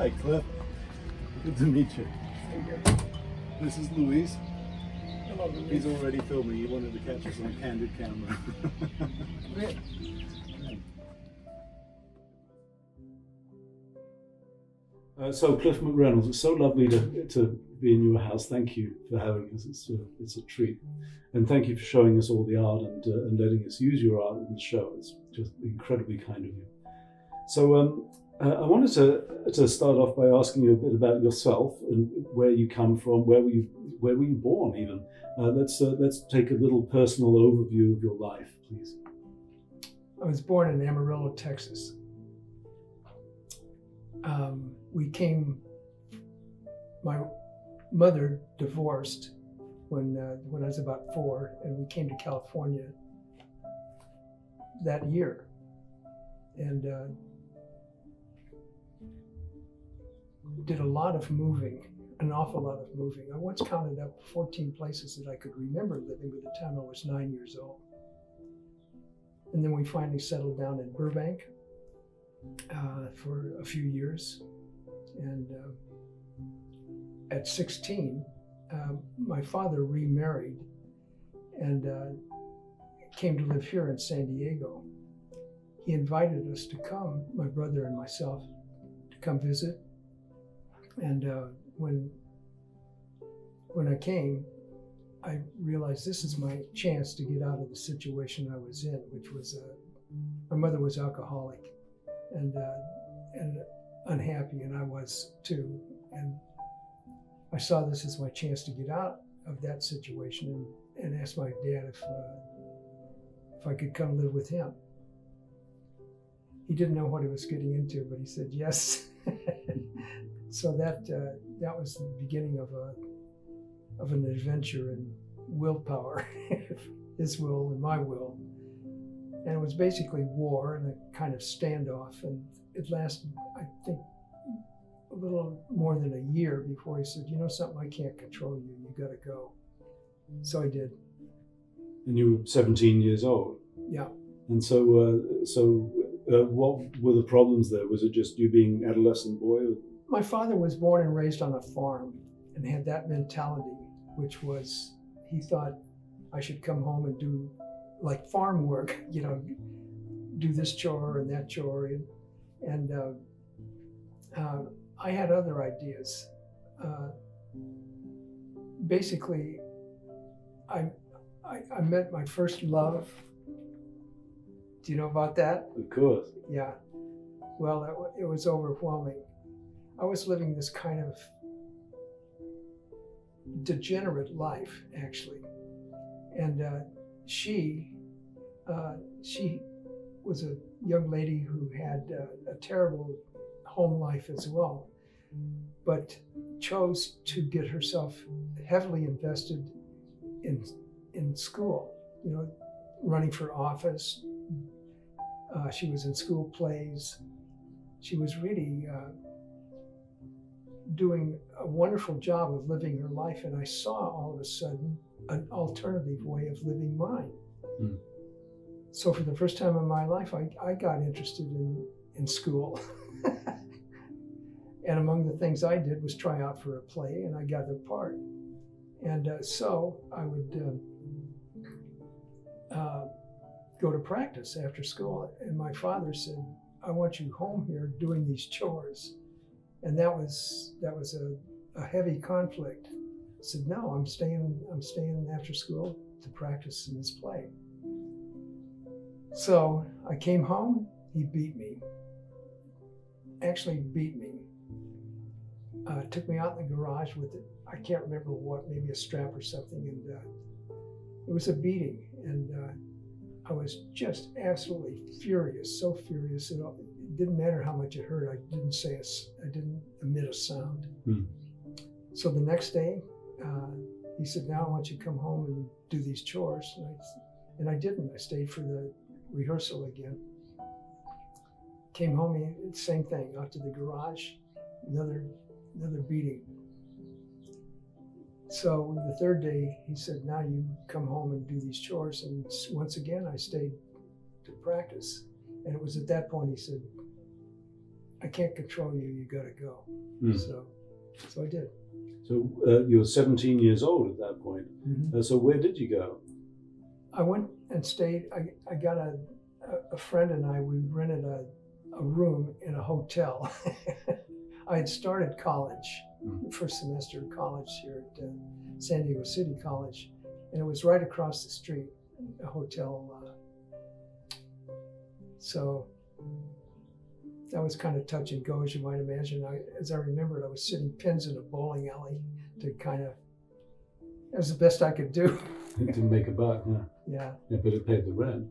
Hi, Cliff. Good to meet you. This is Louise. Hello, Louise. He's already filming. He wanted to catch us on candid camera. Great. So Cliff McReynolds, it's so lovely to be in your house. Thank you for having us. It's a treat, and thank you for showing us all the art and letting us use your art in the show. It's just incredibly kind of you. So I wanted to start off by asking you a bit about yourself and where you come from. Where were you born? Even let's take a little personal overview of your life, please. I was born in Amarillo, Texas. My mother divorced when I was about 4, and we came to California that year. And did a lot of moving, an awful lot of moving. I once counted up 14 places that I could remember living by the time I was 9 years old. And then we finally settled down in Burbank for a few years. And at 16, my father remarried and came to live here in San Diego. He invited us to come, my brother and myself, to come visit. And when I came, I realized this is my chance to get out of the situation I was in, which was my mother was alcoholic and unhappy, and I was too. And I saw this as my chance to get out of that situation, and asked my dad if I could come live with him. He didn't know what he was getting into, but he said yes. So that was the beginning of an adventure in willpower, his will and my will. And it was basically war and a kind of standoff, and it lasted, I think, a little more than a year before he said, "You know something, I can't control you, you gotta go." So I did. And you were 17 years old. Yeah. And so what were the problems there? Was it just you being an adolescent boy? My father was born and raised on a farm and had that mentality, which was, he thought I should come home and do like farm work, do this chore and that chore. And I had other ideas. Basically, I met my first love. Do you know about that? Of course. Yeah. Well, it was overwhelming. I was living this kind of degenerate life, actually. And she was a young lady who had a terrible home life as well, but chose to get herself heavily invested in school, running for office. She was in school plays. She was really doing a wonderful job of living her life, and I saw all of a sudden an alternative way of living mine. Mm. So for the first time in my life, I got interested in school. And among the things I did was try out for a play, and I got the part. And so I would go to practice after school, and my father said, "I want you home here doing these chores." And that was a heavy conflict. I said, "No, I'm staying after school to practice in this play." So I came home. He beat me. Actually beat me. Took me out in the garage with it. I can't remember what, maybe a strap or something, and it was a beating. And I was just absolutely furious, so furious. It didn't matter how much it hurt. I didn't emit a sound. Hmm. So the next day, he said, "Now I want you to come home and do these chores." And I didn't. I stayed for the rehearsal again. Came home, same thing, out to the garage, another beating. So the third day, he said, "Now you come home and do these chores." And once again, I stayed to practice. And it was at that point he said, I can't control you. You got to go. So I did. So you were 17 years old at that point. Mm-hmm. So where did you go? I went and stayed. I got a friend and I. We rented a room in a hotel. I had started college, the first semester of college here at San Diego City College, and it was right across the street, a hotel. So that was kind of touch and go, as you might imagine. As I remembered, I was sitting pins in a bowling alley to kind of, that was the best I could do. To make a buck, Yeah. Yeah, but it paid the rent,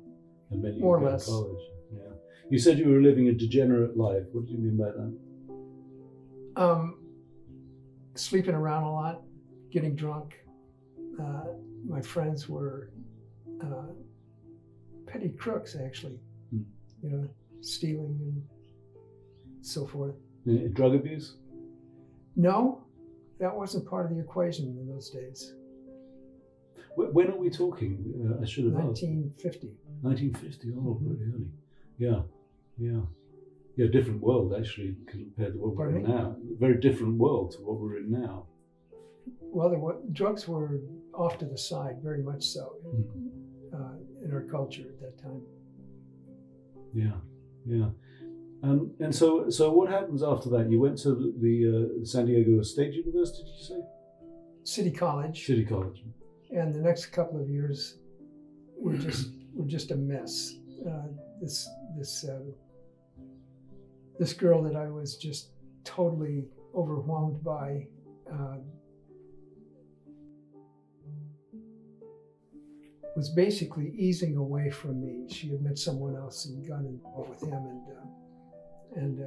and then you More or could go less. to college. Yeah. You said you were living a degenerate life. What do you mean by that? Sleeping around a lot, getting drunk. My friends were petty crooks, actually. You know, stealing and so forth. Drug abuse? No, that wasn't part of the equation in those days. When are we talking? I should have asked. 1950. 1950. Oh, very early. Yeah. Yeah, different world actually compared to what we're in now. Very different world to what we're in now. Well, drugs were off to the side, very much so, in our culture at that time. Yeah. And so what happens after that? You went to the San Diego State University, did you say? City College. City College. And the next couple of years were just a mess. This girl that I was just totally overwhelmed by was basically easing away from me. She had met someone else and got involved with him, and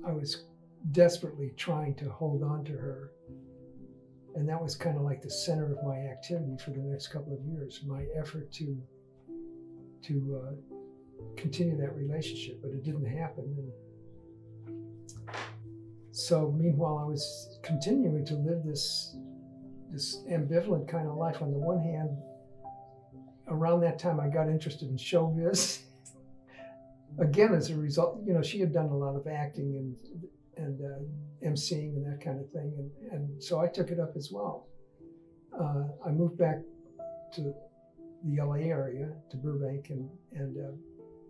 I was desperately trying to hold on to her. And that was kind of like the center of my activity for the next couple of years, my effort to continue that relationship, but it didn't happen. And so meanwhile, I was continuing to live this ambivalent kind of life. On the one hand, around that time, I got interested in showbiz. Again, as a result, you know, she had done a lot of acting and emceeing and that kind of thing, and so I took it up as well. I moved back to the LA area, to Burbank, and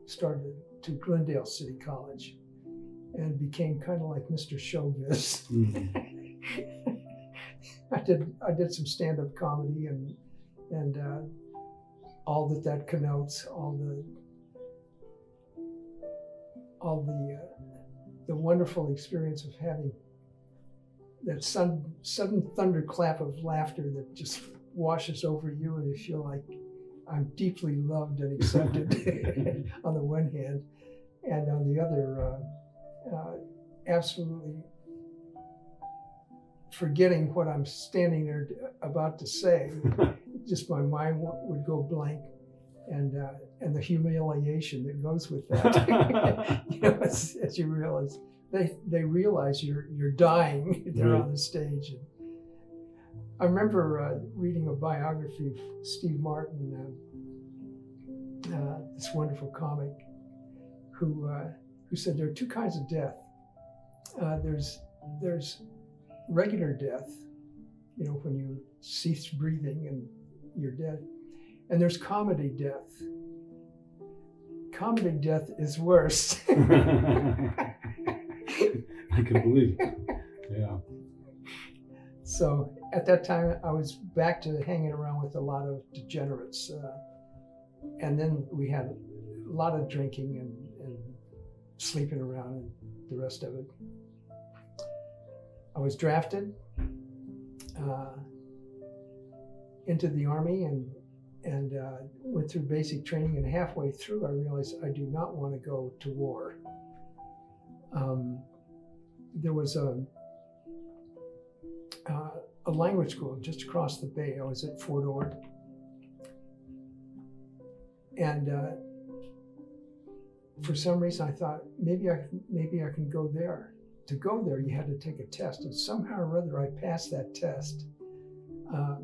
started to Glendale City College, and became kind of like Mr. Showbiz. I did some stand-up comedy and all that connotes, all the wonderful experience of having that sudden thunderclap of laughter that just washes over you, and you feel like I'm deeply loved and accepted on the one hand, and on the other, absolutely forgetting what I'm standing there about to say. Just my mind would go blank, and the humiliation that goes with that. You know, as you realize, they realize you're dying. They're on the stage. And I remember reading a biography of Steve Martin, this wonderful comic, who said there are two kinds of death. There's regular death, you know, when you cease breathing and you're dead. And there's comedy death. Comedy death is worse. I can believe it. Yeah. So at that time, I was back to hanging around with a lot of degenerates. And then we had a lot of drinking and sleeping around and the rest of it. I was drafted into the Army and went through basic training, and halfway through I realized I do not want to go to war. There was a language school just across the bay. I was at Fort Ord, and for some reason I thought maybe I can go there. To go there, you had to take a test, and somehow or other I passed that test.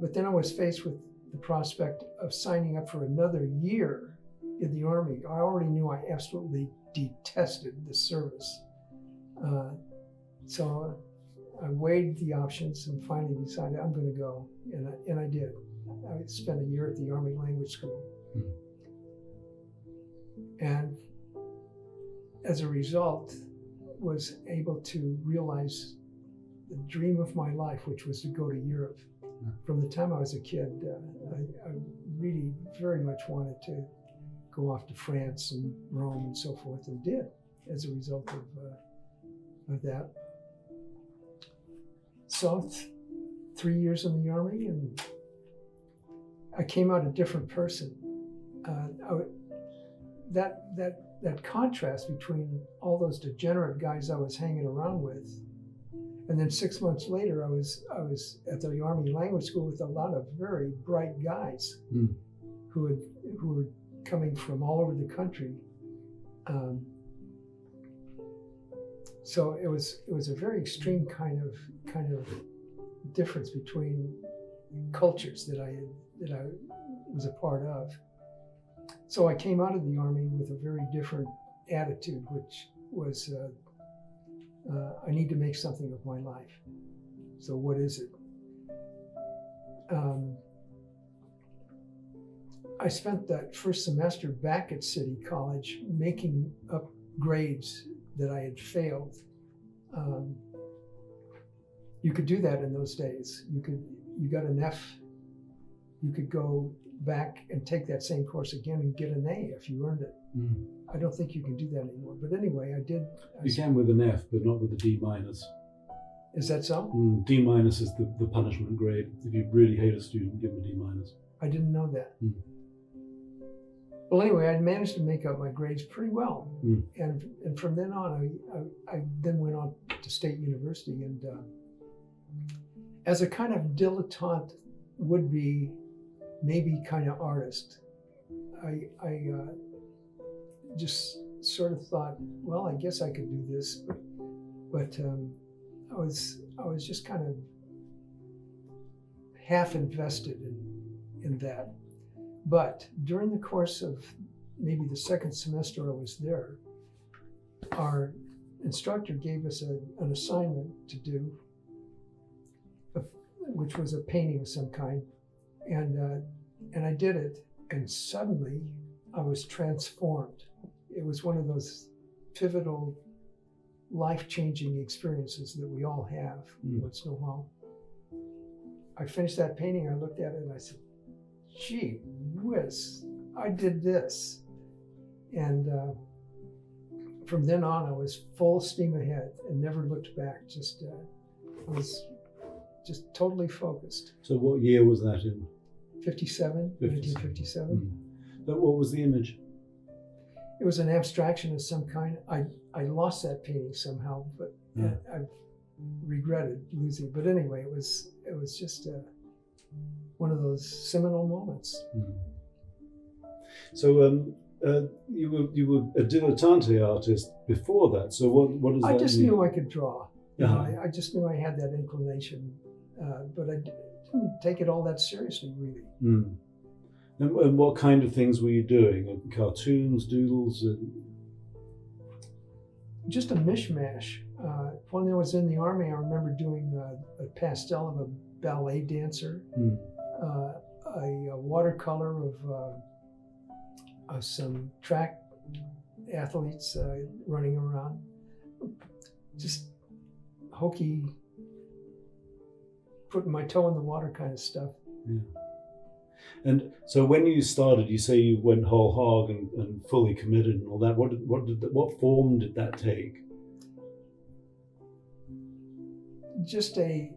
But then I was faced with the prospect of signing up for another year in the Army. I already knew I absolutely detested the service. So I weighed the options and finally decided I'm going to go, and I did. I spent a year at the Army Language School, and as a result, was able to realize the dream of my life, which was to go to Europe. From the time I was a kid, I really very much wanted to go off to France and Rome and so forth, and did as a result of that. So 3 years in the Army, and I came out a different person. That contrast between all those degenerate guys I was hanging around with, and then 6 months later, I was at the Army Language School with a lot of very bright guys who were coming from all over the country. So it was a very extreme kind of difference between cultures that I was a part of. So I came out of the Army with a very different attitude, which was I need to make something of my life. So what is it? I spent that first semester back at City College making up grades that I had failed. You could do that in those days. You got an F, you could go back and take that same course again and get an A if you earned it. I don't think you can do that anymore. But anyway, I did. You can with an F, but not with a D minus. Is that so? D minus is the punishment grade. If you really hate a student, give them a D minus. I didn't know that. Well, anyway, I managed to make up my grades pretty well. And from then on, I then went on to State University, and as a kind of dilettante would-be, maybe kind of artist, I just sort of thought, well, I guess I could do this, but I was just kind of half invested in that. But during the course of maybe the second semester I was there, our instructor gave us an assignment to do, which was a painting of some kind, and I did it, and suddenly I was transformed. It was one of those pivotal, life-changing experiences that we all have once in a while. I finished that painting, I looked at it, and I said, gee whiz, I did this. And from then on, I was full steam ahead and never looked back. I was just totally focused. So what year was that in? 1957. What was the image? It was an abstraction of some kind. I lost that painting somehow, but I regretted losing. But anyway, it was just one of those seminal moments. So you were a dilettante artist before that. So what does that mean? I just knew I could draw. I just knew I had that inclination, but I didn't take it all that seriously, really. And what kind of things were you doing? Cartoons, doodles? Just a mishmash. When I was in the Army, I remember doing a pastel of a ballet dancer, a watercolor of some track athletes running around. Just hokey, putting my toe in the water kind of stuff. Yeah. And so when you started, you say you went whole hog and fully committed and all that. What form did that take? Just a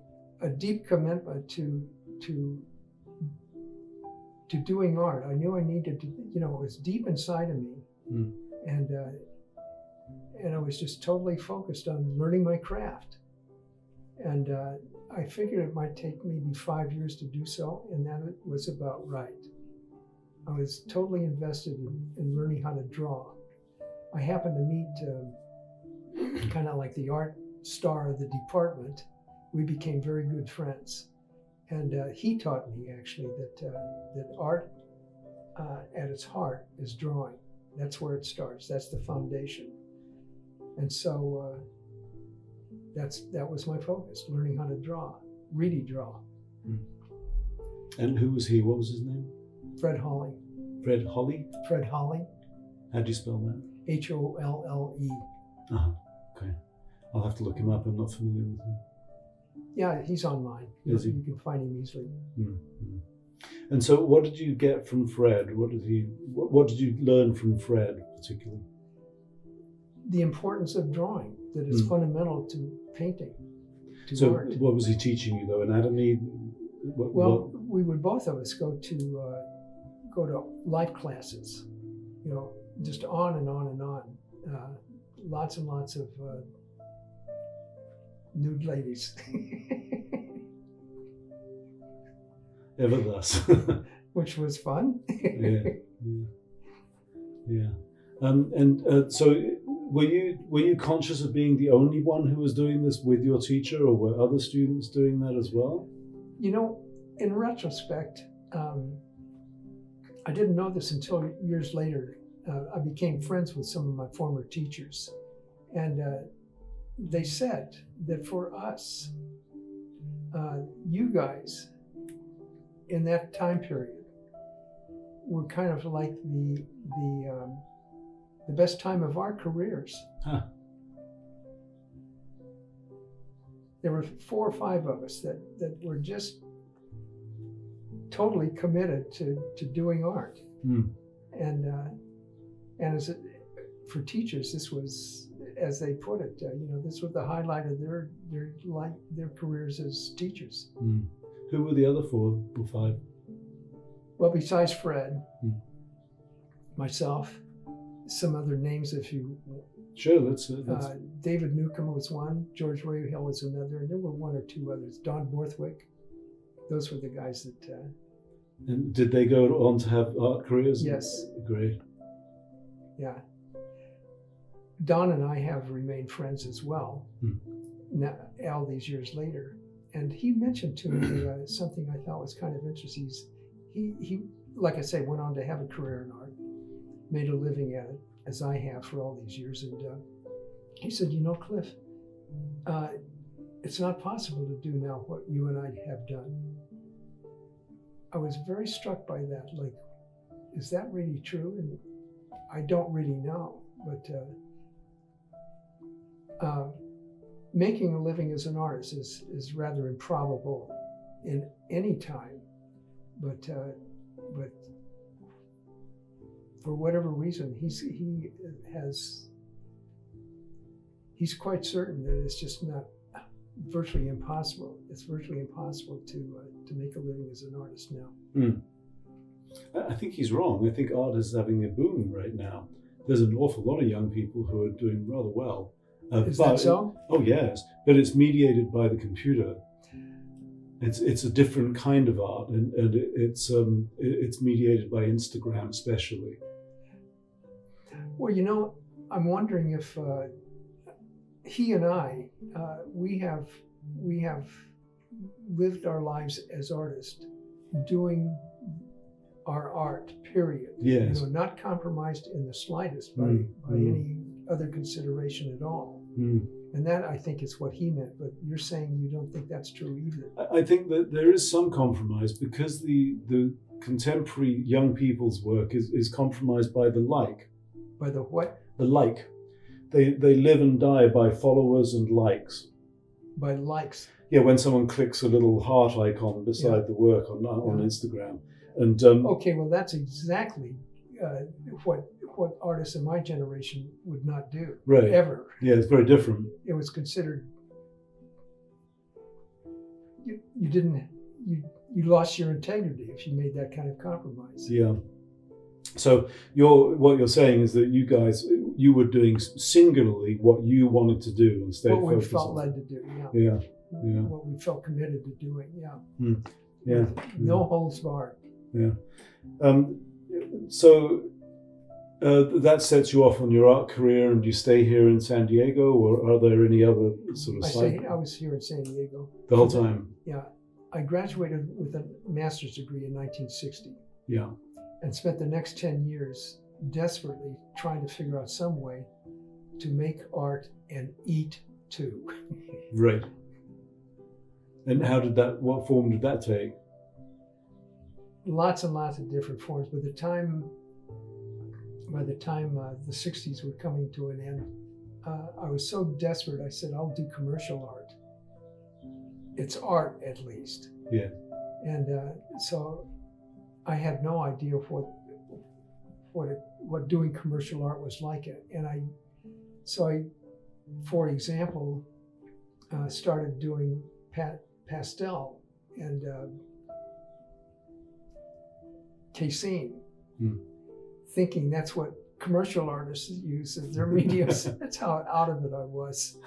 deep commitment to doing art. I knew I needed to, it was deep inside of me, and I was just totally focused on learning my craft. And I figured it might take maybe 5 years to do so, and that was about right. I was totally invested in learning how to draw. I happened to meet kind of like the art star of the department. We became very good friends. And he taught me actually that art at its heart is drawing. That's where it starts. That's the foundation. And so that was my focus, learning how to draw, really draw. And who was he? What was his name? Fred Hawley. Fred Holly? Fred Hawley, How do you spell that? Holle. Okay. I'll have to look him up. I'm not familiar with him. Yeah, he's online. Is he? You can find him easily. Mm-hmm. And so, what did you get from Fred? What did you learn from Fred particularly? The importance of drawing, that is fundamental to painting, to art. What was he teaching you though? Anatomy? We would both of us go to life classes, just on and on and on. Lots and lots of nude ladies. Ever thus. Which was fun. Yeah. So were you conscious of being the only one who was doing this with your teacher, or were other students doing that as well? In retrospect, I didn't know this until years later. I became friends with some of my former teachers, and they said that for us, you guys in that time period were kind of like the best time of our careers. Huh. There were 4 or 5 of us that were just totally committed to doing art. And for teachers, this was, as they put it, this was the highlight of their careers as teachers. Who were the other 4 or 5? Well, besides Fred, myself, some other names if you... Sure, let's... David Newcomb was one, George Rahill was another, and there were 1 or 2 others. Don Borthwick. Those were the guys that... And did they go on to have art careers? Yes. Great. Yeah. Don and I have remained friends as well, now, all these years later. And he mentioned to me something I thought was kind of interesting. He, like I say, went on to have a career in art, made a living at it, as I have for all these years. And he said, Cliff, it's not possible to do now what you and I have done. I was very struck by that. Like, is that really true? And I don't really know, but making a living as an artist is rather improbable in any time. But for whatever reason, he's quite certain that it's just not virtually impossible. It's virtually impossible to make a living as an artist now. I think he's wrong. I think art is having a boom right now. There's an awful lot of young people who are doing rather well. Is that so? Oh yes, but it's mediated by the computer. It's a different kind of art, and it's mediated by Instagram especially. Well, I'm wondering if he and I, we have lived our lives as artists, doing our art, period. Yes. Not compromised in the slightest by any other consideration at all. And that, I think, is what he meant. But you're saying you don't think that's true either. I think that there is some compromise because the contemporary young people's work is compromised by the like. By the what? The like. They live and die by followers and likes. By likes. Yeah, when someone clicks a little heart icon beside the work on Instagram. And okay, well, that's exactly what artists in my generation would not do. Right. Ever. Yeah, it's very different. It was considered you lost your integrity if you made that kind of compromise. Yeah. So what you're saying is that you were doing singularly what you wanted to do and stay focused. What we felt led to do. Yeah. What we felt committed to doing. Yeah. Yeah. No holds barred. Yeah. So that sets you off on your art career, and you stay here in San Diego, or are there any other sort of I was here in San Diego. The whole time? Yeah. I graduated with a master's degree in 1960. Yeah. And spent the next 10 years desperately trying to figure out some way to make art and eat 2. Right. And what form did that take? Lots and lots of different forms. By the time the 60s were coming to an end, I was so desperate, I said, I'll do commercial art. It's art, at least. Yeah. And so I had no idea what doing commercial art was like. And I, for example, started doing pastel and casein, thinking that's what commercial artists use as their mediums. That's how out of it I was.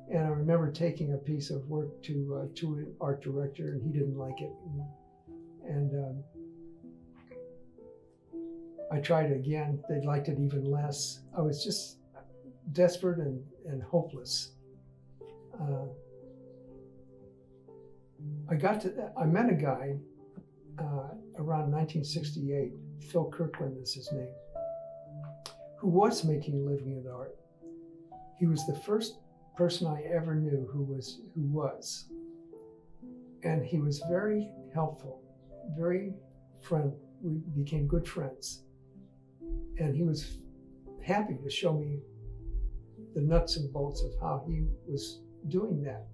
And I remember taking a piece of work to an art director, and he didn't like it. And I tried it again. They liked it even less. I was just desperate and hopeless. I met a guy around 1968, Phil Kirkland is his name, who was making a living in art. He was the first person I ever knew who was. And he was very helpful, very friendly. We became good friends. And he was happy to show me the nuts and bolts of how he was doing that,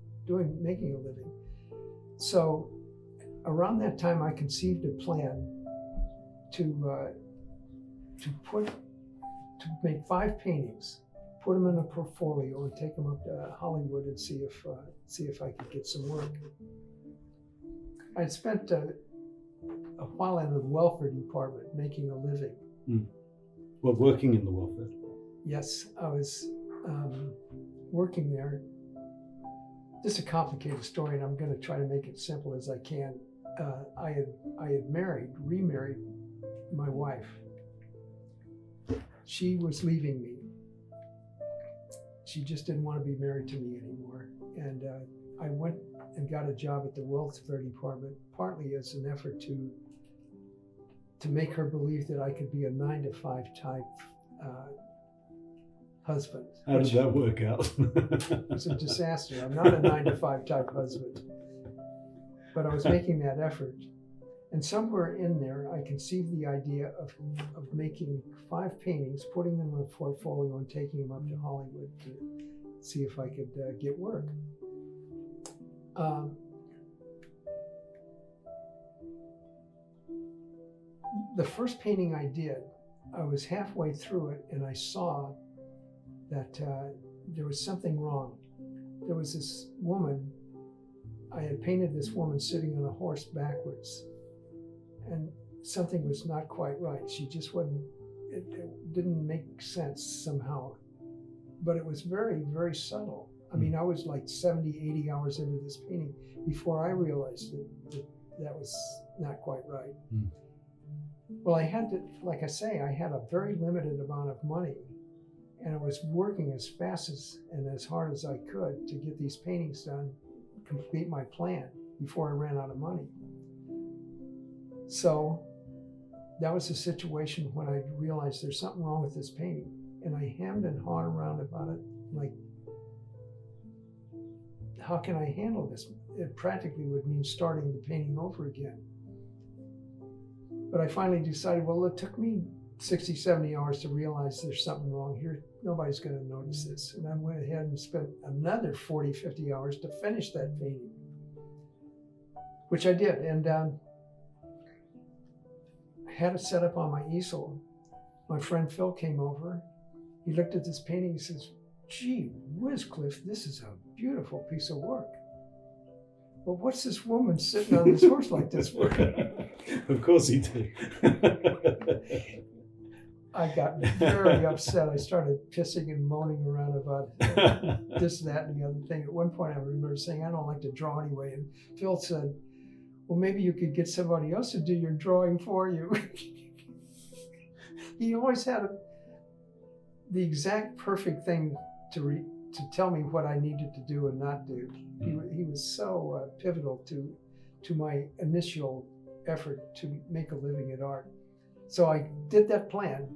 making a living. So around that time, I conceived a plan to make 5 paintings, put them in a portfolio, and take them up to Hollywood and see if I could get some work. I'd spent a while in the welfare department making a living. Well, working in the welfare? Yes, I was working there. This is a complicated story, and I'm going to try to make it simple as I can. I had remarried my wife. She was leaving me. She just didn't want to be married to me anymore. And I went and got a job at the welfare department, partly as an effort to make her believe that I could be a 9-to-5 type husband. How did that work out? It was a disaster. I'm not a 9-to-5 type husband. But I was making that effort. And somewhere in there, I conceived the idea of making 5 paintings, putting them in a portfolio, and taking them up to Hollywood to see if I could get work. The first painting I did, I was halfway through it, and I saw that there was something wrong. There was this woman. I had painted this woman sitting on a horse backwards, and something was not quite right. She just wasn't, it didn't make sense somehow, but it was very, very subtle. I mean, I was like 70, 80 hours into this painting before I realized that was not quite right. Well, I had to, like I say, I had a very limited amount of money, and I was working as fast and as hard as I could to get these paintings done, complete my plan before I ran out of money. So that was the situation when I realized there's something wrong with this painting. And I hemmed and hawed around about it, like, how can I handle this? It practically would mean starting the painting over again. But I finally decided, well, it took me 60, 70 hours to realize there's something wrong here. Nobody's going to notice this. And I went ahead and spent another 40, 50 hours to finish that painting, which I did. And I had it set up on my easel. My friend Phil came over. He looked at this painting. He says, gee whiz, Cliff, this is a beautiful piece of work. Well, what's this woman sitting on this horse like this for? Of course he did. I got very upset. I started pissing and moaning around about this, that, and the other thing. At one point, I remember saying, I don't like to draw anyway. And Phil said, well, maybe you could get somebody else to do your drawing for you. He always had the exact perfect thing to tell me what I needed to do and not do. He was so pivotal to my initial effort to make a living at art. So I did that plan.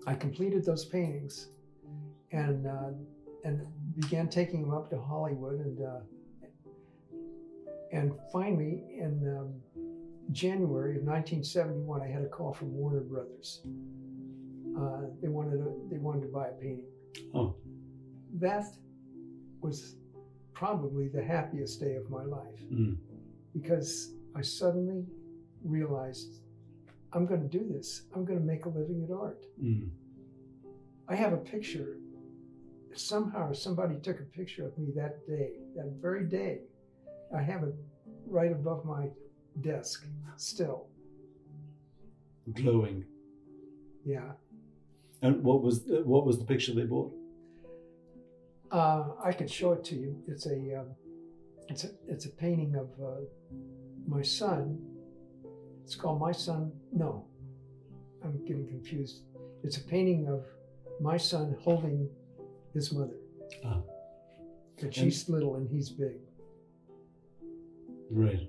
I completed those paintings, and began taking him up to Hollywood, and finally in January of 1971, I had a call from Warner Brothers. They wanted to buy a painting. Oh. That was probably the happiest day of my life, because I suddenly realized I'm going to do this. I'm going to make a living at art. I have a picture. Somehow somebody took a picture of me that day, that very day. I have it right above my desk still. Glowing. Yeah. And what was the picture they bought? I could show it to you. It's a painting of my son. It's called My Son. No, I'm getting confused. It's a painting of my son holding his mother. But she's little and he's big. Right.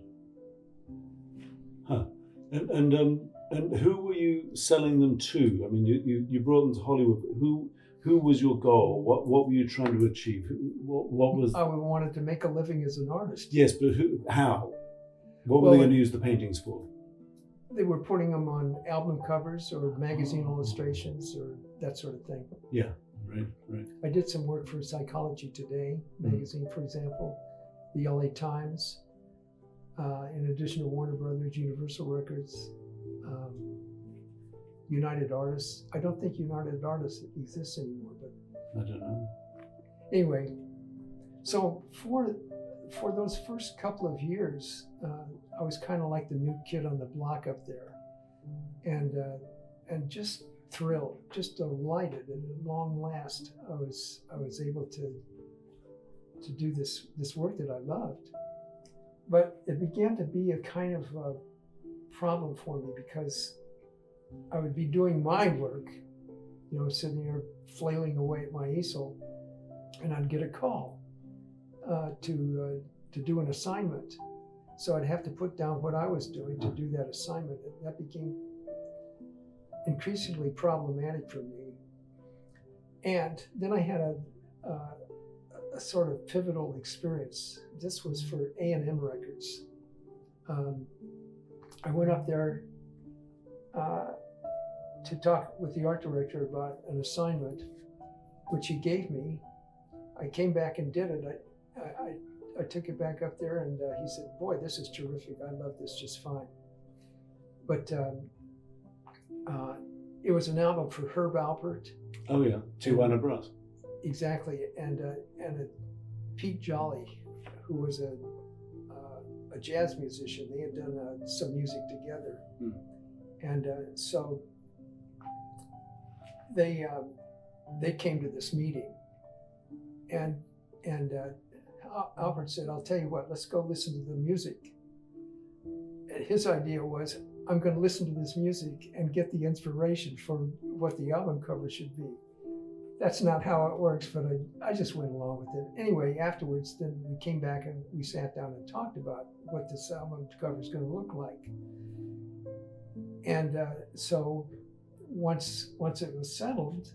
Huh. And who were you selling them to? I mean, you brought them to Hollywood. But who was your goal? What were you trying to achieve? What was? I wanted to make a living as an artist. Yes, but how? What were they going to use the paintings for? They were putting them on album covers or magazine illustrations or that sort of thing. Yeah, right. I did some work for Psychology Today magazine, for example, the LA Times, in addition to Warner Brothers, Universal Records, United Artists. I don't think United Artists exists anymore, but I don't know. Anyway, so for those first couple of years, I was kind of like the new kid on the block up there, and just thrilled, just delighted, and at long last, I was able to do this work that I loved. But it began to be a kind of a problem for me, because I would be doing my work, sitting there flailing away at my easel, and I'd get a call to do an assignment. So I'd have to put down what I was doing to do that assignment. And that became increasingly problematic for me. And then I had a sort of pivotal experience. This was for A&M Records. I went up there to talk with the art director about an assignment, which he gave me. I came back and did it. I took it back up there, and he said, "Boy, this is terrific. I love this just fine." But it was an album for Herb Alpert. Oh yeah, Tijuana Brass. Exactly, and Pete Jolly, who was a jazz musician. They had done some music together, and so they came to this meeting, and Albert said, "I'll tell you what, let's go listen to the music." And his idea was, I'm going to listen to this music and get the inspiration for what the album cover should be. That's not how it works, but I just went along with it. Anyway, afterwards, then we came back and we sat down and talked about what this album cover is going to look like. And so once it was settled,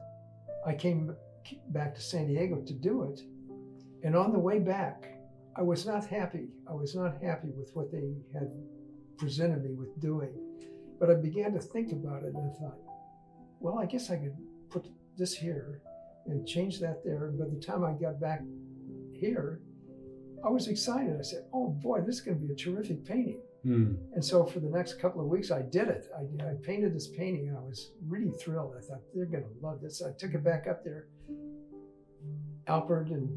I came back to San Diego to do it. And on the way back, I was not happy. I was not happy with what they had presented me with doing. But I began to think about it, and I thought, well, I guess I could put this here and change that there. And by the time I got back here, I was excited. I said, oh boy, this is going to be a terrific painting. And so for the next couple of weeks, I did it. I painted this painting, and I was really thrilled. I thought, they're going to love this. I took it back up there. Alfred and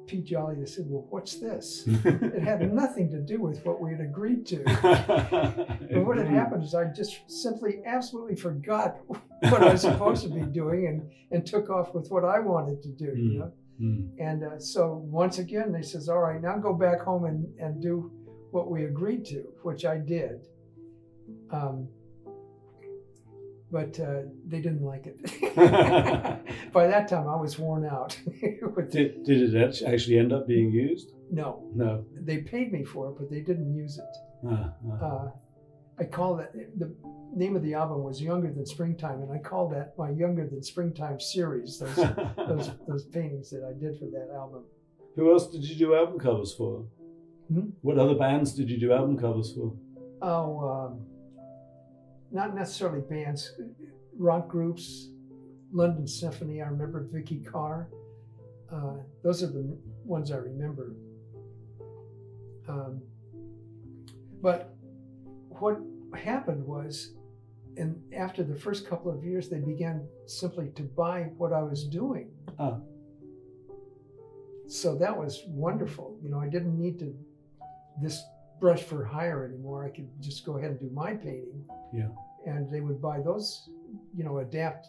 Pete Jolly, they said, well, what's this? It had nothing to do with what we had agreed to. And what had happened is I just simply absolutely forgot what I was supposed to be doing and took off with what I wanted to do, you know? And so once again, they says, all right, now go back home and do what we agreed to, which I did. But they didn't like it. By that time, I was worn out. Did it actually end up being used? No. No. They paid me for it, but they didn't use it. I call that, the name of the album was Younger Than Springtime, and I call that my Younger Than Springtime series, those paintings that I did for that album. Who else did you do album covers for? What other bands did you do album covers for? Oh, not necessarily bands, rock groups, London Symphony, I remember Vicky Carr. Those are the ones I remember. But what happened was, and after the first couple of years, they began simply to buy what I was doing. So that was wonderful. You know, I didn't need this brush for hire anymore. I could just go ahead and do my painting. Yeah. And they would buy those, you know, adapt.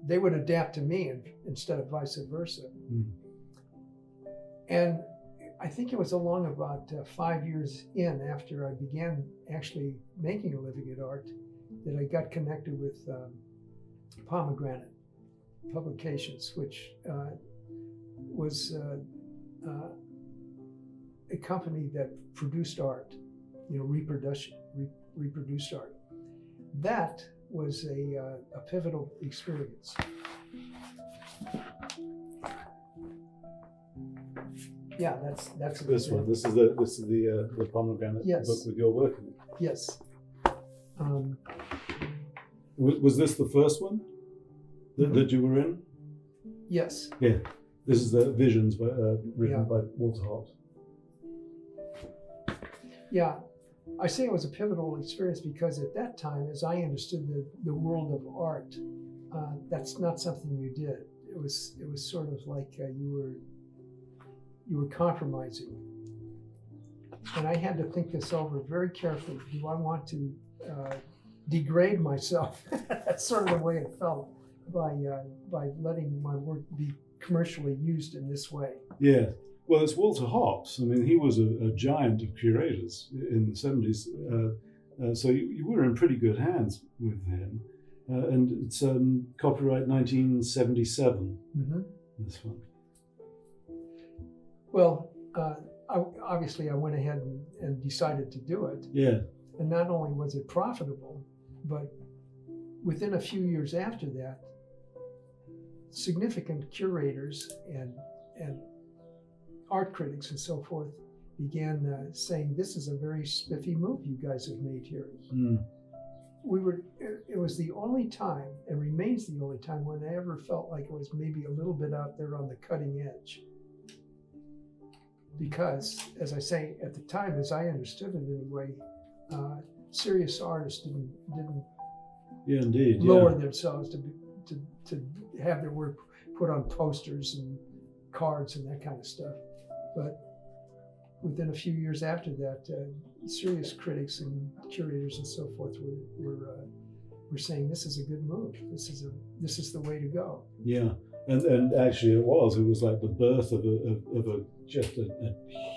They would adapt to me instead of vice versa. And I think it was along about 5 years in after I began actually making a living at art that I got connected with Pomegranate Publications, which was a company that produced art, you know, reproduced art. That was a pivotal experience. Yeah, that's This one. This is the Pomegranate Yes. book with your work in it. Yes. Was this the first one that you were in? Yes. Yeah. This is the Visions written by Walter Hott. Yeah. I say it was a pivotal experience because at that time, as I understood the world of art, that's not something you did. It was sort of like you were compromising. And I had to think this over very carefully. Do I want to degrade myself? That's sort of the way it felt by letting my work be commercially used in this way. Yeah. Well, it's Walter Hott. I mean, he was a giant of curators in the 70s. So you were in pretty good hands with him. And it's copyright 1977, this one. Well, obviously I went ahead and decided to do it. Yeah. And not only was it profitable, but within a few years after that, significant curators and art critics and so forth began saying, this is a very spiffy move you guys have made here. It was the only time, and remains the only time, when I ever felt like it was maybe a little bit out there on the cutting edge. Because, as I say, at the time, as I understood it anyway, serious artists didn't lower themselves to have their work put on posters and cards and that kind of stuff. But within a few years after that, serious critics and curators and so forth were saying, this is a good move. This is the way to go. Yeah. And actually it was like the birth of a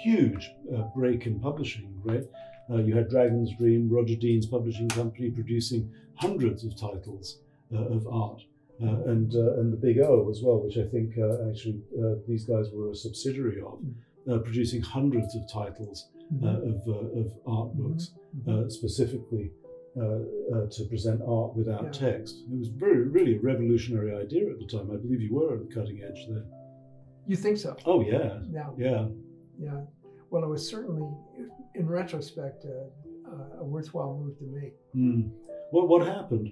huge break in publishing, right? You had Dragon's Dream, Roger Dean's publishing company, producing hundreds of titles of art, and the Big O as well, which I think actually these guys were a subsidiary of, producing hundreds of titles of art books, specifically to present art without text. It was really a revolutionary idea at the time. I believe you were at the cutting edge there. You think so? Oh yeah. Yeah. Well, it was certainly, in retrospect, a worthwhile move to make. What happened?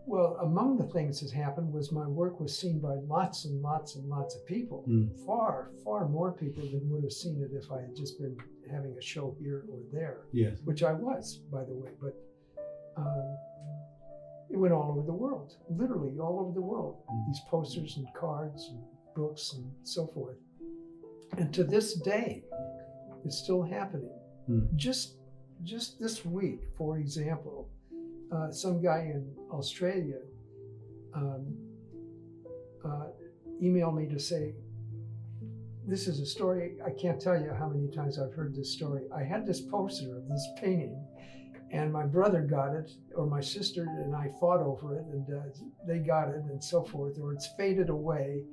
Well, among the things that happened was my work was seen by lots and lots and lots of people. Far, far more people than would have seen it if I had just been having a show here or there. Yes. Which I was, by the way. But it went all over the world, literally all over the world. These posters and cards and books and so forth. And to this day, it's still happening. Just this week, for example, some guy in Australia emailed me to say, this is a story, I can't tell you how many times I've heard this story. I had this poster of this painting, and my brother got it, or my sister and I fought over it, and they got it, and so forth, or it's faded away,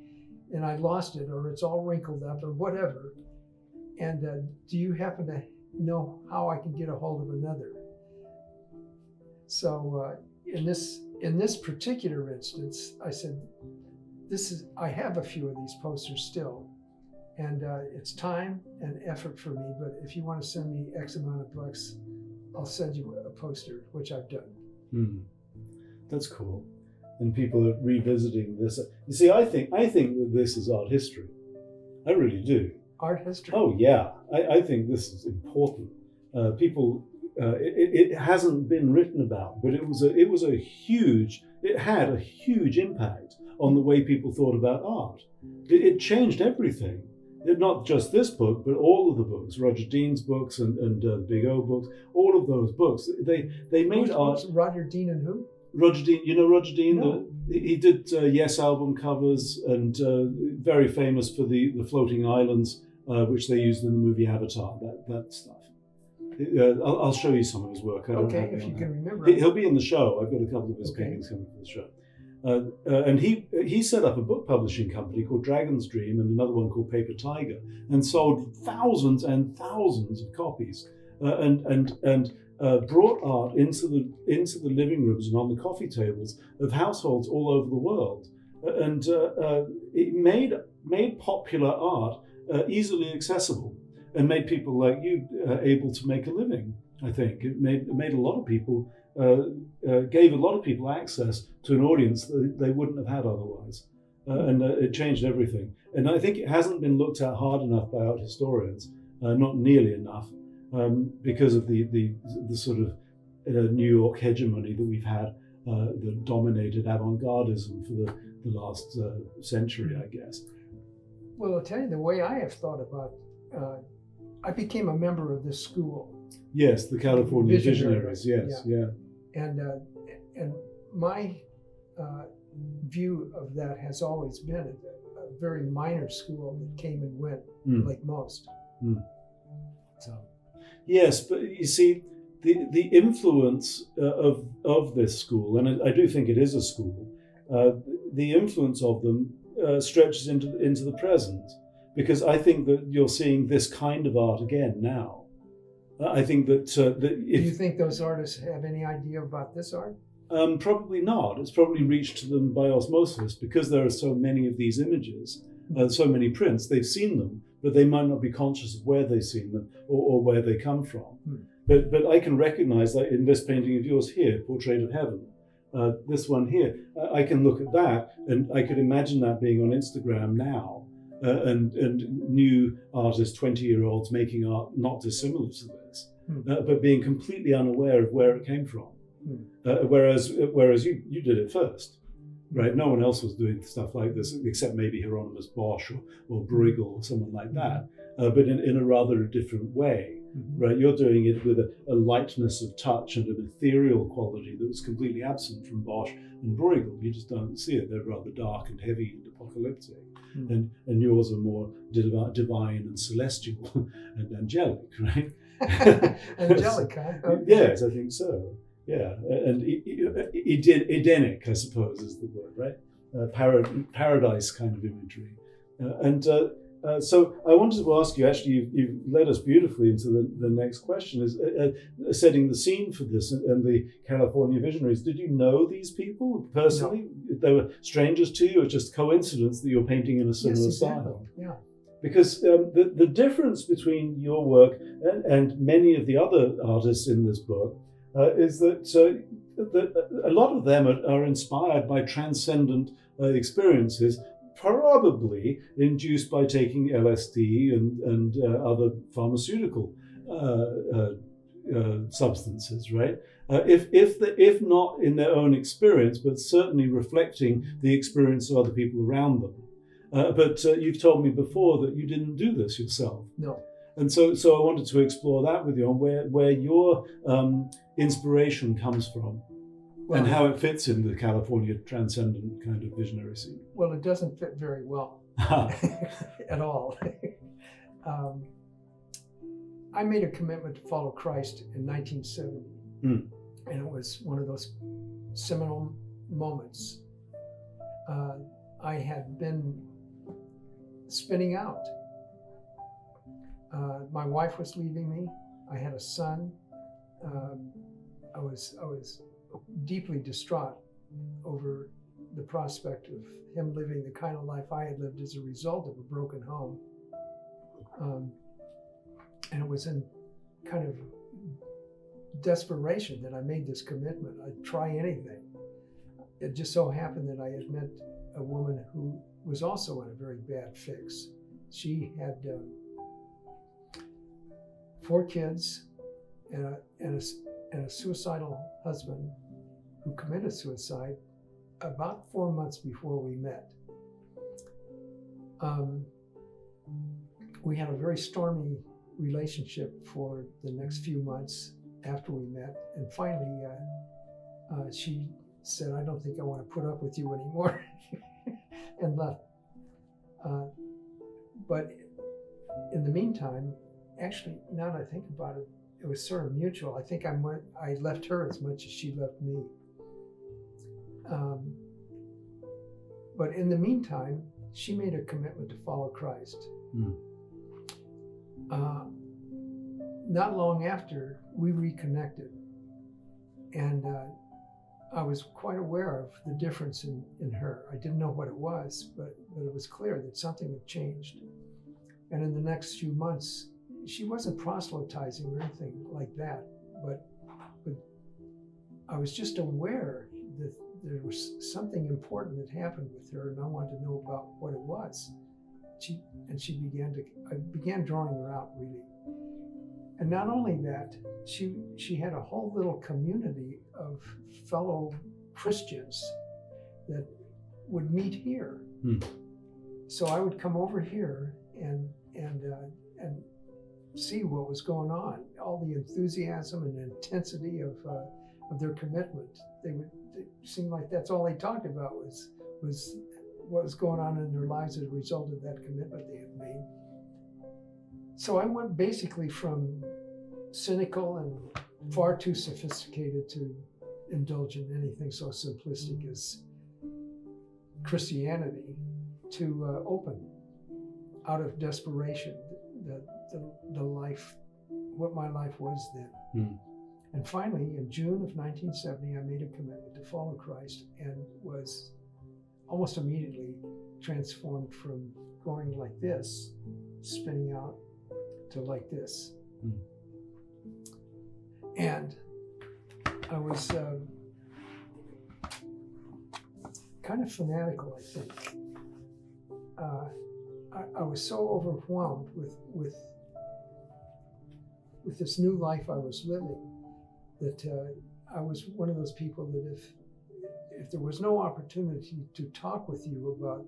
and I lost it, or it's all wrinkled up, or whatever. And do you happen to know how I can get a hold of another? So in this particular instance, I said, I have a few of these posters still, and it's time and effort for me. But if you want to send me X amount of bucks, I'll send you a poster, which I've done. That's cool. And people are revisiting this. You see, I think that this is art history. I really do. Art history. Oh yeah, I think this is important. People, it hasn't been written about, but it had a huge impact on the way people thought about art. It changed everything. Not just this book, but all of the books, Roger Dean's books and Big O books, all of those books. They made art. Roger Dean and who? Roger Dean, you know Roger Dean? No. He did Yes album covers and very famous for the floating islands, which they used in the movie Avatar, that stuff. I'll show you some of his work. Okay, if you can remember. He'll be in the show. I've got a couple of his paintings coming for the show. And he set up a book publishing company called Dragon's Dream and another one called Paper Tiger, and sold thousands and thousands of copies, and brought art into the living rooms and on the coffee tables of households all over the world, and it made popular art easily accessible and made people like you able to make a living. I think it made a lot of people. Gave a lot of people access to an audience that they wouldn't have had otherwise. And it changed everything. And I think it hasn't been looked at hard enough by art historians, not nearly enough, because of the sort of New York hegemony that we've had that dominated avant-gardism for the last century, I guess. Well, I'll tell you, the way I have thought about, I became a member of this school. Yes, the California Visionaries. Yes, yeah. And my view of that has always been a very minor school that came and went, like most. So. Yes, but you see, the influence of this school, and I do think it is a school, the influence of them stretches into the present, because I think that you're seeing this kind of art again now. I think that do you think those artists have any idea about this art? Probably not. It's probably reached to them by osmosis because there are so many of these images, so many prints. They've seen them, but they might not be conscious of where they've seen them or where they come from. But I can recognize that in this painting of yours here, Portrait of Heaven, this one here, I can look at that and I could imagine that being on Instagram now. And new artists, 20-year-olds making art not dissimilar to this, but being completely unaware of where it came from. Whereas you did it first, right? No one else was doing stuff like this except maybe Hieronymus Bosch or Bruegel or someone like that, but in a rather different way, right? You're doing it with a lightness of touch and an ethereal quality that was completely absent from Bosch and Bruegel. You just don't see it. They're rather dark and heavy and apocalyptic. And yours are more divine and celestial and angelic, right? Angelic, huh? Okay. Yes, I think so. Yeah, and Edenic, I suppose, is the word, right? Paradise kind of imagery. So I wanted to ask you, actually, you've led us beautifully into the next question, is setting the scene for this and the California Visionaries. Did you know these people personally? No. They were strangers to you, or just coincidence that you're painting in a similar style? Yeah. Because the difference between your work and many of the other artists in this book is that a lot of them are inspired by transcendent experiences, probably induced by taking LSD and other pharmaceutical substances, right? If not in their own experience, but certainly reflecting the experience of other people around them. But you've told me before that you didn't do this yourself. No. And so I wanted to explore that with you on where your inspiration comes from. Well, and how it fits in the California transcendent kind of visionary scene. Well, it doesn't fit very well at all. I made a commitment to follow Christ in 1970, and it was one of those seminal moments. I had been spinning out. My wife was leaving me. I had a son. I was deeply distraught over the prospect of him living the kind of life I had lived as a result of a broken home. And it was in kind of desperation that I made this commitment. I'd try anything. It just so happened that I had met a woman who was also in a very bad fix. She had 4 kids and a suicidal husband who committed suicide about 4 months before we met. We had a very stormy relationship for the next few months after we met, and finally she said, "I don't think I want to put up with you anymore," and left. But in the meantime, actually, now that I think about it, it was sort of mutual. I think I left her as much as she left me. But in the meantime, she made a commitment to follow Christ. Not long after, we reconnected, and I was quite aware of the difference in her. I didn't know what it was, but it was clear that something had changed. And in the next few months, she wasn't proselytizing or anything like that, but I was just aware that there was something important that happened with her, and I wanted to know about what it was. I began drawing her out, really. And not only that, she had a whole little community of fellow Christians that would meet here. So I would come over here and see what was going on, all the enthusiasm and intensity of their commitment. It seemed like that's all they talked about was what was going on in their lives as a result of that commitment they had made. So I went basically from cynical and far too sophisticated to indulge in anything so simplistic as Christianity to open out of desperation the life, what my life was then. And finally, in June of 1970, I made a commitment to follow Christ and was almost immediately transformed from going like this, spinning out, to like this. And I was kind of fanatical, I think. I was so overwhelmed with this new life I was living that I was one of those people that if there was no opportunity to talk with you about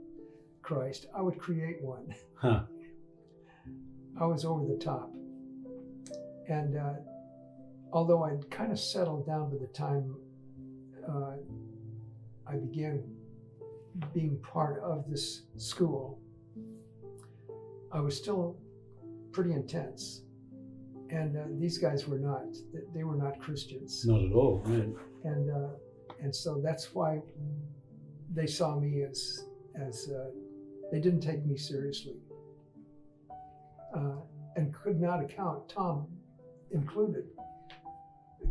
Christ, I would create one. I was over the top. And although I'd kind of settled down by the time I began being part of this school, I was still pretty intense. And these guys were not. They were not Christians. Not at all, right? And so that's why they saw me as they didn't take me seriously, and could not account, Tom included,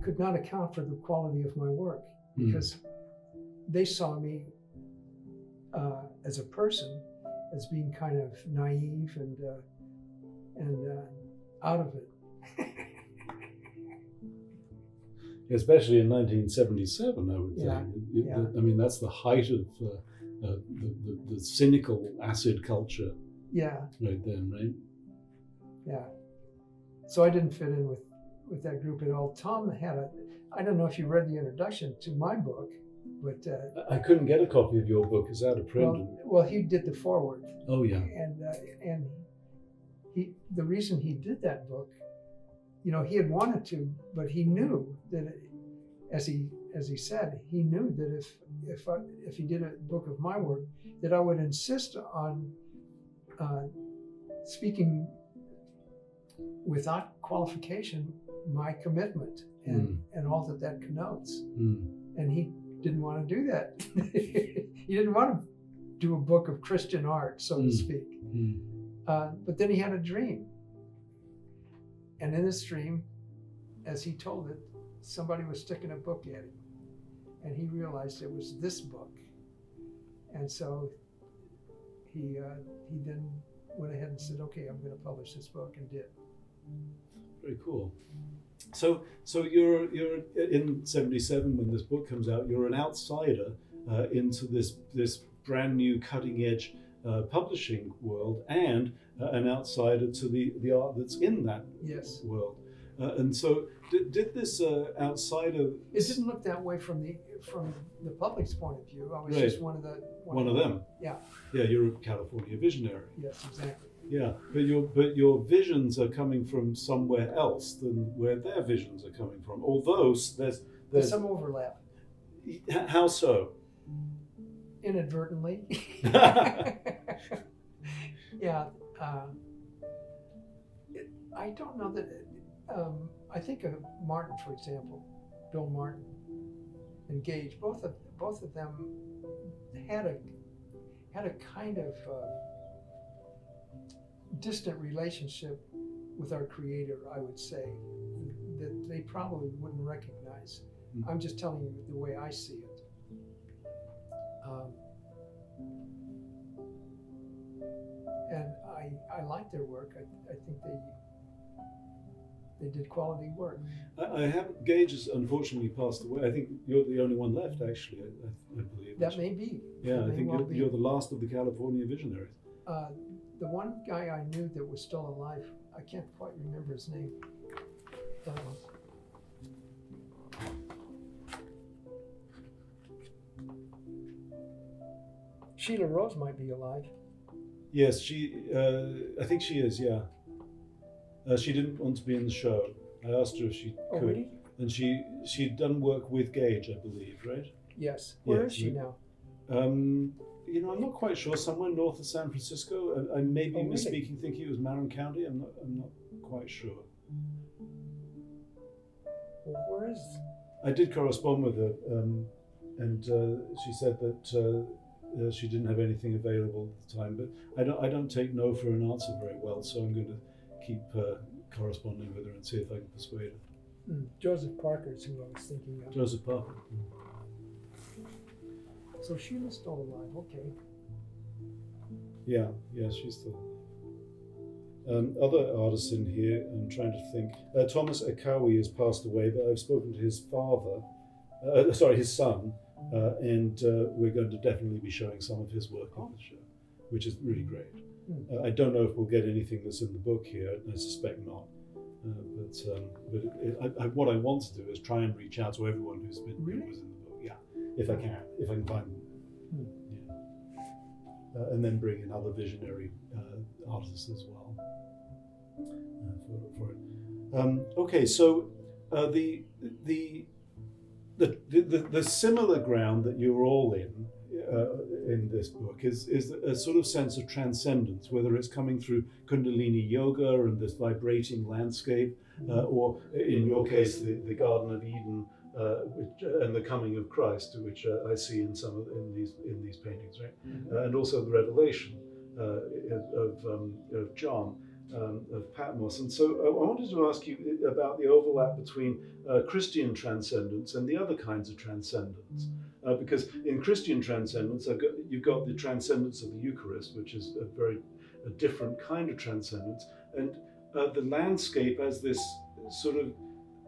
could not account for the quality of my work because they saw me as a person as being kind of naive and out of it. Especially in 1977, I would think. Yeah. I mean, that's the height of the cynical acid culture. Yeah. Right then, right? Yeah. So I didn't fit in with that group at all. Tom had I don't know if you read the introduction to my book, but I couldn't get a copy of your book. It's out of print. Well, he did the foreword. Oh yeah. And the reason he did that book, he had wanted to, but he knew that, as he said, he knew that if he did a book of my work, that I would insist on speaking without qualification my commitment and all that connotes. And he didn't want to do that. He didn't want to do a book of Christian art, so to speak. But then he had a dream. And in this dream, as he told it, somebody was sticking a book at him. and he realized it was this book, and so he then went ahead and said, "Okay, I'm going to publish this book," and did. Very cool. So you're in '77 when this book comes out. You're an outsider into this brand new cutting edge publishing world, and an outsider to the art that's in that Yes. world. And so did this outsider? It didn't look that way from the public's point of view. I was Right. just one of them. Yeah. Yeah, you're a California visionary. Yes, exactly. Yeah, but your visions are coming from somewhere else than where their visions are coming from. Although There's there's some overlap, how so? inadvertently. Yeah. I don't know that. I think of Martin, for example, Bill Martin and Gage. Both of them had a kind of distant relationship with our Creator, I would say, that they probably wouldn't recognize. Mm. I'm just telling you the way I see it. And I like their work. I think they did quality work. I haven't. Gage has unfortunately passed away. I think you're the only one left, actually. I believe. That may be. Yeah, That I may think well be. you're the last of the California visionaries. The one guy I knew that was still alive, I can't quite remember his name. Sheila Rose might be alive. Yes, I think she is. Yeah. She didn't want to be in the show. I asked her if she Oh, could, really? and she'd done work with Gage, I believe, right? Yes. Where Yeah, is she now? I'm not quite sure. Somewhere north of San Francisco. I may be Oh, really? misspeaking, thinking it was Marin County. I'm not quite sure. Well, where is? I did correspond with her, and she said that she didn't have anything available at the time. But I don't take no for an answer very well, so I'm going to keep corresponding with her and see if I can persuade her. Joseph Parker is who I was thinking of. Joseph Parker. So Sheila's still alive. Okay. Yeah, she's still. Other artists in here, I'm trying to think. Thomas Akawi has passed away, but I've spoken to his his son, and we're going to definitely be showing some of his work on the show, which is really great. I don't know if we'll get anything that's in the book here. I suspect not. But what I want to do is try and reach out to everyone who's been who was in the book. Yeah, if I can find them. Yeah. And then bring in other visionary artists as well for it. Okay, so the similar ground that you're all in this book is a sort of sense of transcendence, whether it's coming through Kundalini yoga and this vibrating landscape, or in your case, the Garden of Eden, and the coming of Christ, which I see in in these paintings, right? And also the revelation of John. Of Patmos. And so I wanted to ask you about the overlap between Christian transcendence and the other kinds of transcendence. Because in Christian transcendence, you've got the transcendence of the Eucharist, which is a different kind of transcendence, and the landscape as this sort of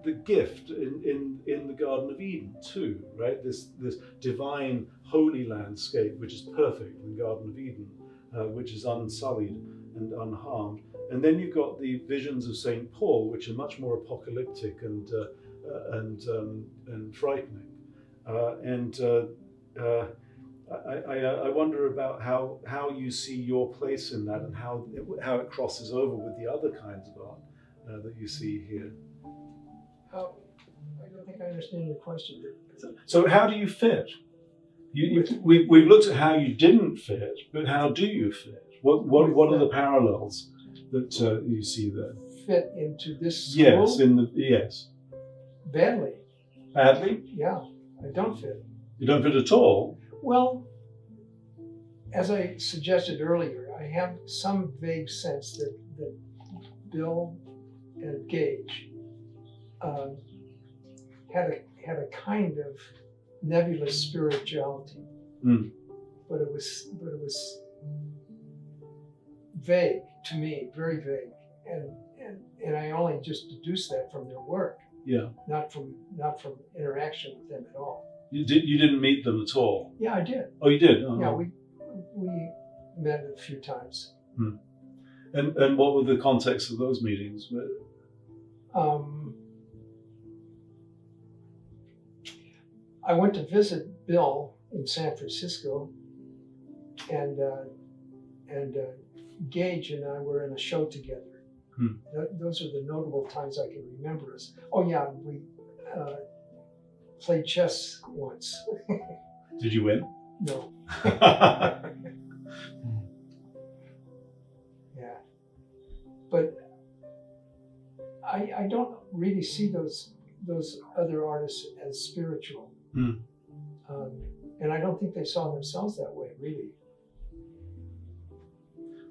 the gift in the Garden of Eden too, right? This divine holy landscape, which is perfect in the Garden of Eden, which is unsullied and unharmed. And then you've got the visions of St. Paul, which are much more apocalyptic and frightening. I wonder about how you see your place in that, and how it crosses over with the other kinds of art that you see here. I don't think I understand your question. So how do you fit? We've looked at how you didn't fit, but how do you fit? What are the parallels that you see there? Fit into this school? Yes. Badly. Badly? Yeah, I don't fit. You don't fit at all? Well, as I suggested earlier, I have some vague sense that Bill and Gage had a kind of nebulous spirituality, Mm. but it was vague to me, very vague, and I only just deduced that from their work, Yeah. not from interaction with them at all. You didn't meet them at all? Yeah, I did. Oh, you did? Oh. Yeah, we met a few times. Hmm. And what were the context of those meetings? I went to visit Bill in San Francisco, and Gage and I were in a show together. Hmm. Those are the notable times I can remember us. Oh yeah, we played chess once. Did you win? No. Yeah, but I don't really see those other artists as spiritual, Hmm. and I don't think they saw themselves that way, really.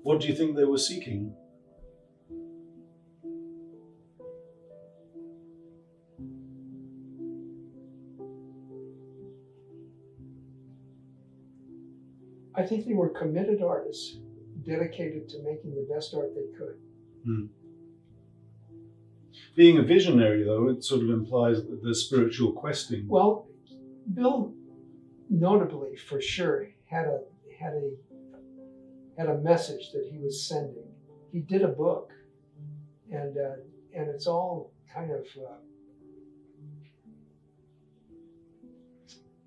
What do you think they were seeking? I think they were committed artists, dedicated to making the best art they could. Hmm. Being a visionary, though, it sort of implies that there's spiritual questing. Well, Bill, notably for sure, had a message that he was sending. He did a book, and it's all kind of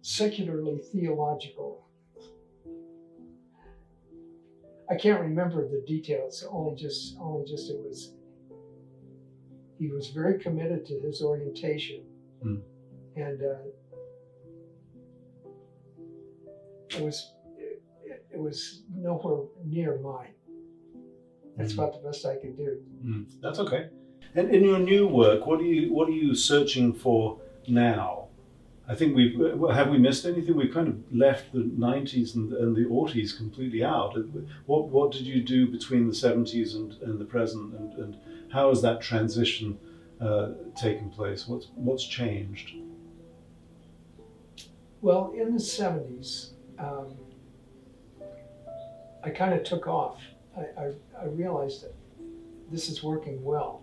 secularly theological. I can't remember the details. Only just it was. He was very committed to his orientation, Hmm. and it was nowhere near mine. That's about the best I could do. That's okay. And in your new work, what are you searching for now? I think have we missed anything? We've kind of left the 90s and the 80s completely out. What did you do between the 70s and the present, and how has that transition taken place? What's changed? Well, in the 70s, I kind of took off. I realized that this is working well.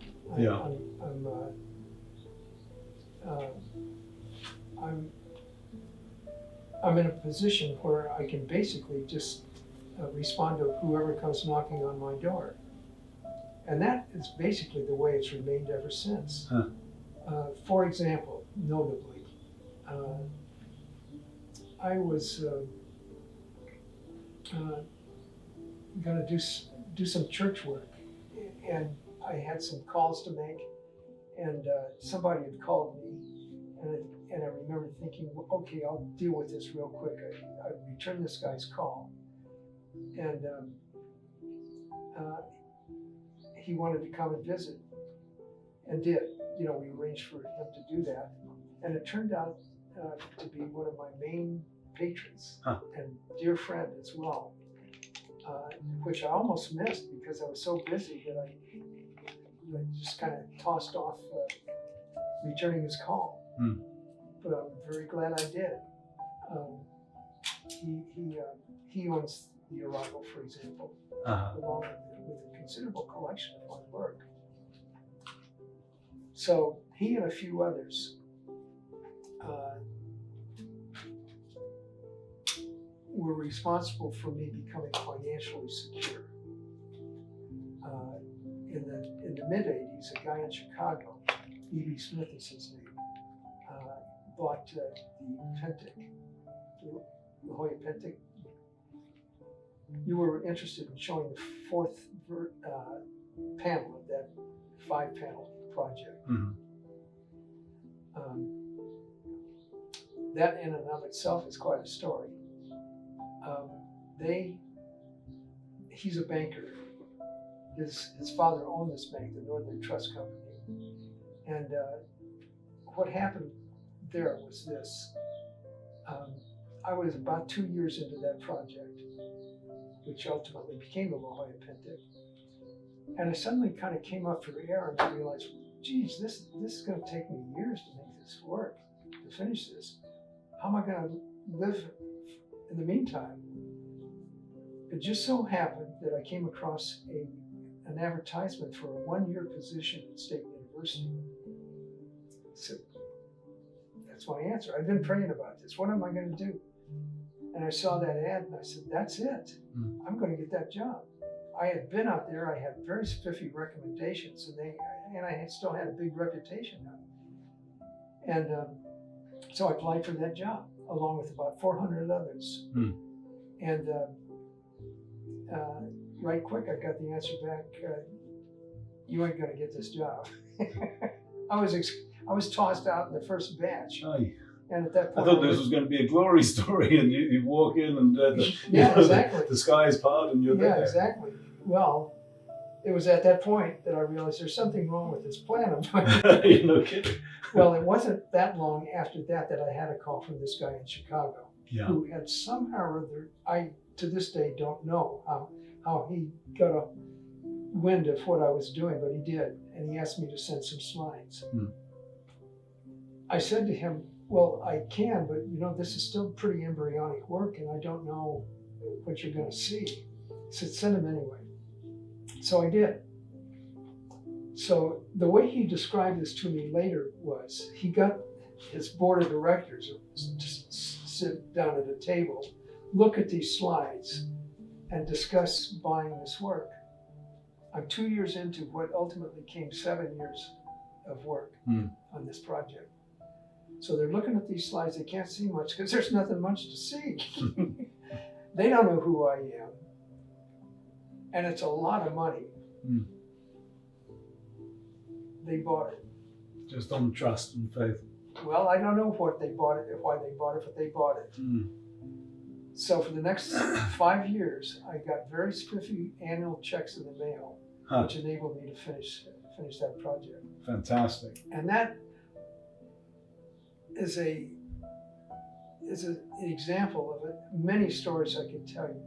I'm in a position where I can basically just respond to whoever comes knocking on my door. And that is basically the way it's remained ever since. Huh. For example, notably, I was going to do some church work, and I had some calls to make, and somebody had called me, and I remember thinking, well, okay, I'll deal with this real quick. I returned this guy's call, and he wanted to come and visit, and did. You know, we arranged for him to do that, and it turned out to be one of my main patrons and dear friend as well, which I almost missed because I was so busy that I just kind of tossed off returning his call. But I'm very glad I did. He owns the Arrival, for example, along with a considerable collection of my work. So he and a few others were responsible for me becoming financially secure. In the mid-'80s, a guy in Chicago, E.B. Smith is his name, bought the Pentic, the La Jolla Pentic. You were interested in showing the fourth panel of that 5-panel project. That in and of itself is quite a story. He's a banker. His father owned this bank, the Northern Trust Company. And what happened there was this. I was about 2 years into that project, which ultimately became the La Jolla Pentic. And I suddenly kind of came up for air and I realized, geez, this is going to take me years to make this work, to finish this. how am I going to live in the meantime? It just so happened that I came across an advertisement for a 1-year position at State University. So that's my answer. I've been praying about this. What am I going to do? And I saw that ad and I said, that's it. I'm going to get that job. I had been out there. I had very spiffy recommendations, and I had still had a big reputation now. And so I applied for that job along with about 400 others. And right quick, I got the answer back. You ain't going to get this job. I was tossed out in the first batch. Aye. And at that point, I thought this was going to be a glory story, and you walk in and exactly. the sky's part and you're there. Yeah, exactly. Well, it was at that point that I realized there's something wrong with this plan of mine. You're no kidding. Well, it wasn't that long after that I had a call from this guy in Chicago, Yeah. who had somehow or other, I to this day don't know how he got a wind of what I was doing, but he did, and he asked me to send some slides. I said to him, well, I can, but this is still pretty embryonic work, and I don't know what you're going to see. He said, send them anyway. So I did. So the way he described this to me later was he got his board of directors to sit down at a table, look at these slides, and discuss buying this work. I'm 2 years into what ultimately came 7 years of work on this project. So they're looking at these slides. They can't see much because there's nothing much to see. They don't know who I am. And it's a lot of money. They bought it. Just on trust and faith. Well, I don't know what they bought it, why they bought it, but they bought it. So for the next 5 years, I got very spiffy annual checks in the mail, which enabled me to finish that project. Fantastic. And that is an example of it. Many stories I could tell you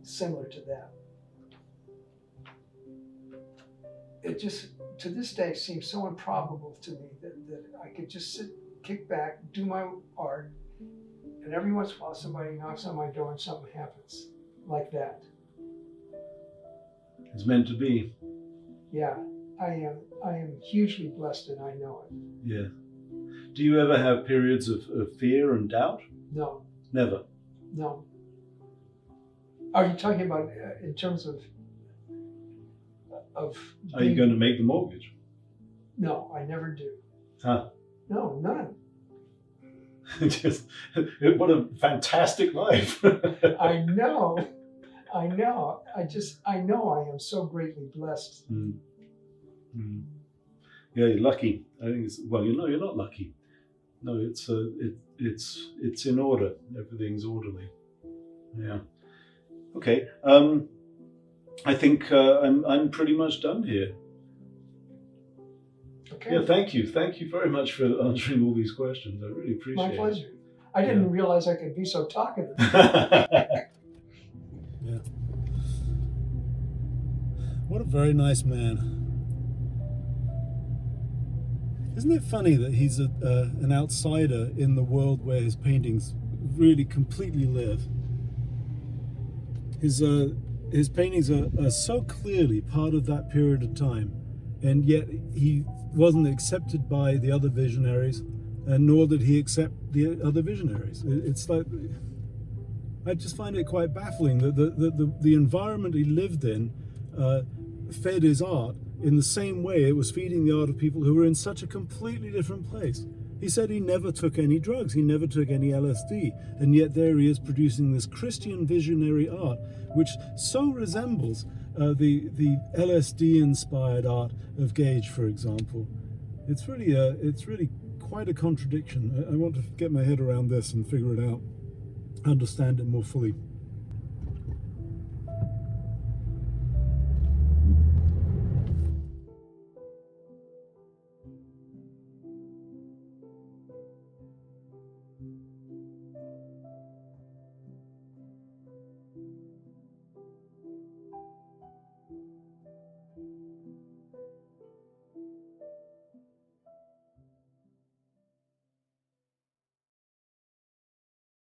similar to that. It just, to this day, seems so improbable to me that I could just sit, kick back, do my art, and every once in a while somebody knocks on my door and something happens like that. It's meant to be. Yeah, I am hugely blessed, and I know it. Yeah. Do you ever have periods of fear and doubt? No. Never. No. Are you talking about in terms of Are you going to make the mortgage? No, I never do. Huh. No, none. Just, what a fantastic life. I know. I know I am so greatly blessed. Yeah, you're lucky. I think it's, well, you're not lucky. No, it's in order. Everything's orderly. Yeah. Okay. I think I'm pretty much done here. Okay. Yeah, thank you. Thank you very much for answering all these questions. I really appreciate it. My pleasure. I didn't realize I could be so talkative. Yeah. What a very nice man. Isn't it funny that he's an outsider in the world where his paintings really completely live? His paintings are so clearly part of that period of time, and yet he wasn't accepted by the other visionaries, and nor did he accept the other visionaries. It's like, I just find it quite baffling that the environment he lived in fed his art in the same way it was feeding the art of people who were in such a completely different place. He said he never took any drugs, he never took any LSD, and yet there he is producing this Christian visionary art, which so resembles the LSD-inspired art of Gage, for example. It's really quite a contradiction. I want to get my head around this and figure it out, understand it more fully.